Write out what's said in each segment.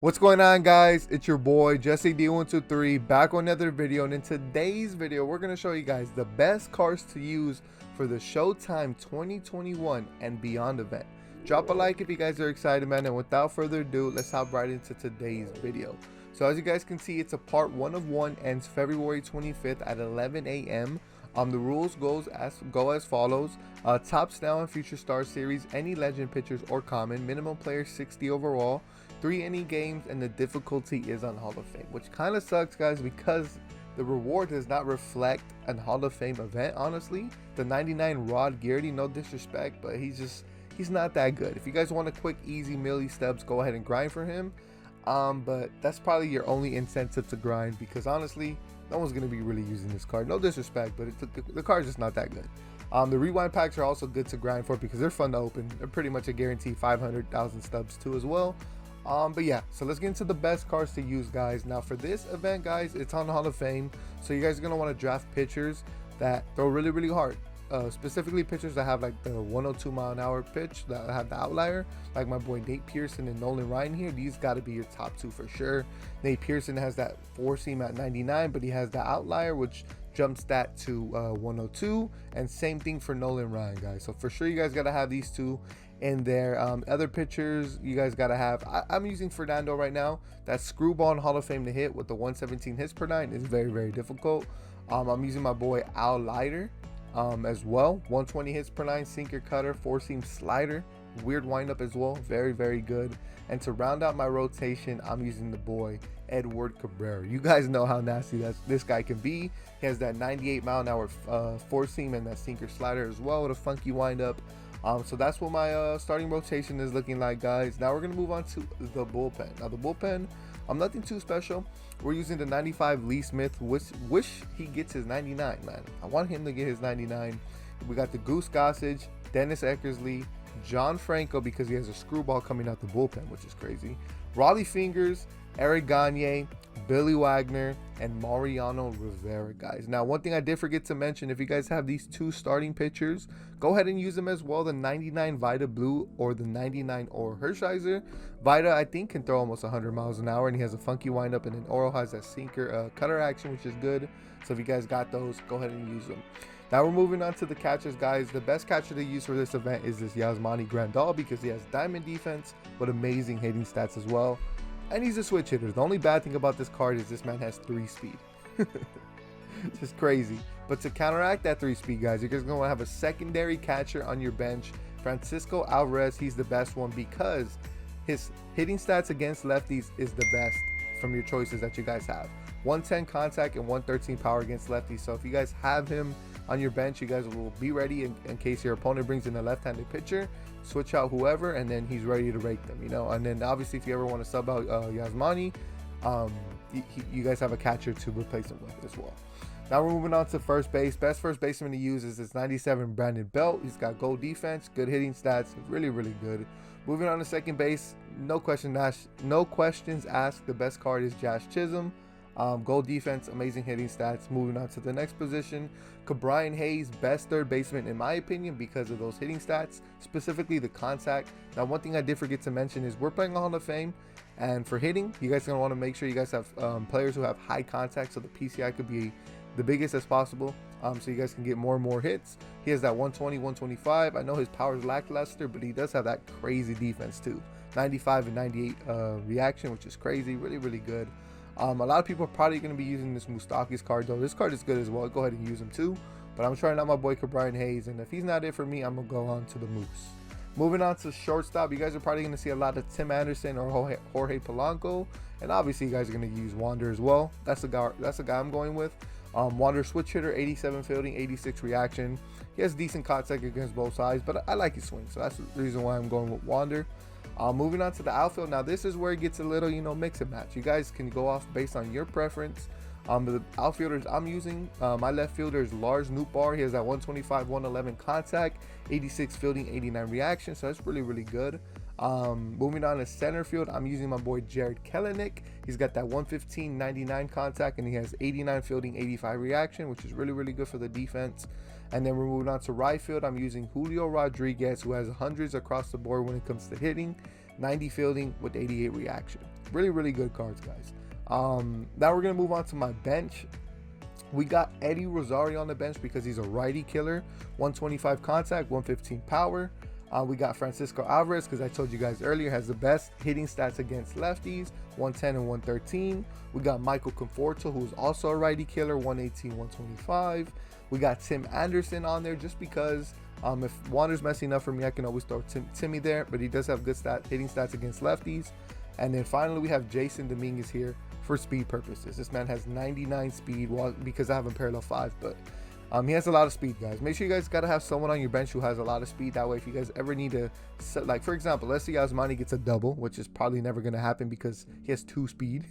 What's going on, guys? It's your boy Jesse D123 back on another video, and in today's video we're going to show you guys the best cards to use for the Showtime 2021 and beyond event. Drop a like if you guys are excited, man, and without further ado, let's hop right into today's video. So as you guys can see, it's a part 1 of 1, ends February 25th at 11 a.m. The rules go as follows. Top now and future star series, any legend pitchers or common, minimum player 60 overall, 3 inning games, and the difficulty is on Hall of Fame, which kind of sucks, guys, because the reward does not reflect an Hall of Fame event. Honestly, the 99 Rod Geardy, no disrespect, but he's not that good. If you guys want a quick easy milli stubs, go ahead and grind for him, but that's probably your only incentive to grind, because honestly no one's going to be really using this card. No disrespect, but the card's just not that good. The rewind packs are also good to grind for because they're fun to open. They're pretty much a guaranteed 500,000 stubs too as well. But yeah, so let's get into the best cards to use, guys. Now for this event, guys, it's on Hall of Fame, so you guys are going to want to draft pitchers that throw really hard. Specifically pitchers that have like the 102 mile an hour pitch, that have the outlier, like my boy Nate Pearson and Nolan Ryan here. These got to be your top 2 for sure. Nate Pearson has that 4-seam at 99, but he has the outlier which jumps that to 102, and same thing for Nolan Ryan, guys. So for sure you guys got to have these two in there. Other pitchers you guys got to have, I'm using Fernando right now. That screwball in Hall of Fame to hit with the 117 hits per 9 is very difficult. I'm using my boy Al Leiter as well, 120 hits per 9, sinker, cutter, 4-seam slider, weird windup as well, very good. And to round out my rotation, I'm using the boy Edward Cabrera. You guys know how nasty this guy can be. He has that 98 mile an hour 4-seam and that sinker slider as well with a funky windup. So that's what my starting rotation is looking like, guys. Now we're gonna move on to the bullpen. Now the bullpen, nothing too special. We're using the 95 Lee Smith. Wish he gets his 99, man. I want him to get his 99. We got the Goose Gossage, Dennis Eckersley, John Franco, because he has a screwball coming out the bullpen, which is crazy. Raleigh Fingers, Eric Gagne, Billy Wagner, and Mariano Rivera, guys. Now one thing I did forget to mention, if you guys have these 2 starting pitchers, go ahead and use them as well, the 99 Vida Blue or the 99 Oro Hershiser. Vida, I think, can throw almost 100 miles an hour, and he has a funky windup, and then Oro has that sinker cutter action, which is good. So if you guys got those, go ahead and use them. Now we're moving on to the catchers, guys. The best catcher to use for this event is this Yasmani Grandal, because he has diamond defense but amazing hitting stats as well, and he's a switch hitter. The only bad thing about this card is this man has 3 speed. Just crazy. But to counteract that 3 speed, guys, you're just going to have a secondary catcher on your bench. Francisco Alvarez, he's the best one because his hitting stats against lefties is the best from your choices that you guys have. 110 contact and 113 power against lefties. So if you guys have him on your bench, you guys will be ready in case your opponent brings in a left-handed pitcher. Switch out whoever, and then he's ready to rake them, you know. And then obviously if you ever want to sub out Yasmani, you guys have a catcher to replace him with as well. Now we're moving on to first base. Best first baseman to use is this 97 Brandon Belt. He's got gold defense, good hitting stats, really good. Moving on to second base, no questions asked. The best card is Josh Chisholm. Gold defense, amazing hitting stats. Moving on to the next position, Cabrian Hayes, best third baseman in my opinion because of those hitting stats, specifically the contact. Now one thing I did forget to mention is we're playing on Hall of Fame, and for hitting, you guys are going to want to make sure you guys have players who have high contact, so the PCI could be the biggest as possible, so you guys can get more and more hits. He has that 120, 125. I know his power is lackluster, but he does have that crazy defense too. 95 and 98 reaction, which is crazy, really good. A lot of people are probably going to be using this Moustakas card, though. This card is good as well. Go ahead and use him too. But I'm trying out my boy Cabrian Hayes, and if he's not it for me, I'm going to go on to the Moose. Moving on to shortstop, you guys are probably going to see a lot of Tim Anderson or Jorge Polanco, and obviously you guys are going to use Wander as well. That's the guy I'm going with. Wander switch hitter, 87 fielding, 86 reaction. He has decent contact against both sides, but I like his swing, so that's the reason why I'm going with Wander. Moving on to the outfield. Now this is where it gets a little, mix and match. You guys can go off based on your preference. The outfielders I'm using, my left fielder is Lars Nootbaar. He has that 125, 111 contact, 86 fielding, 89 reaction, so that's really good. Moving on to center field, I'm using my boy Jared Kelenic. He's got that 115, 99 contact, and he has 89 fielding, 85 reaction, which is really good for the defense. And then we're moving on to right field. I'm using Julio Rodriguez, who has hundreds across the board when it comes to hitting, 90 fielding with 88 reaction. really good cards, guys. Now we're gonna move on to my bench. We got Eddie Rosario on the bench because he's a righty killer. 125 contact, 115 power. We got Francisco Alvarez because I told you guys earlier has the best hitting stats against lefties, 110 and 113. We got Michael Conforto, who's also a righty killer, 118, 125. We got Tim Anderson on there just because if Wander's messing up for me, I can always throw Timmy there, but he does have good hitting stats against lefties. And then finally we have Jason Dominguez here for speed purposes. This man has 99 speed, well, because I have him parallel 5, but he has a lot of speed, guys. Make sure you guys got to have someone on your bench who has a lot of speed. That way, if you guys ever need to, like, for example, let's say Osmani gets a double, which is probably never going to happen because he has 2 speed.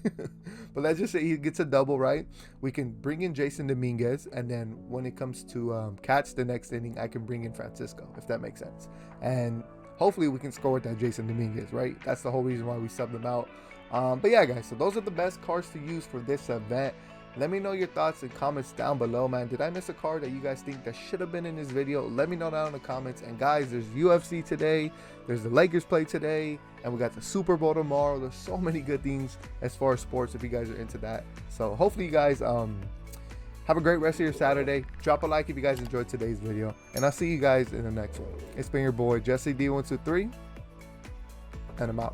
But let's just say he gets a double, right? We can bring in Jason Dominguez, and then when it comes to catch the next inning, I can bring in Francisco, if that makes sense. And hopefully we can score with that Jason Dominguez, right? That's the whole reason why we subbed them out. But yeah, guys, so those are the best cards to use for this event. Let me know your thoughts and comments down below, man. Did I miss a card that you guys think that should have been in this video? Let me know down in the comments. And guys, there's UFC today, there's the Lakers play today, and we got the Super Bowl tomorrow. There's so many good things as far as sports if you guys are into that. So hopefully you guys have a great rest of your Saturday. Drop a like if you guys enjoyed today's video, and I'll see you guys in the next one. It's been your boy Jesse D123, and I'm out.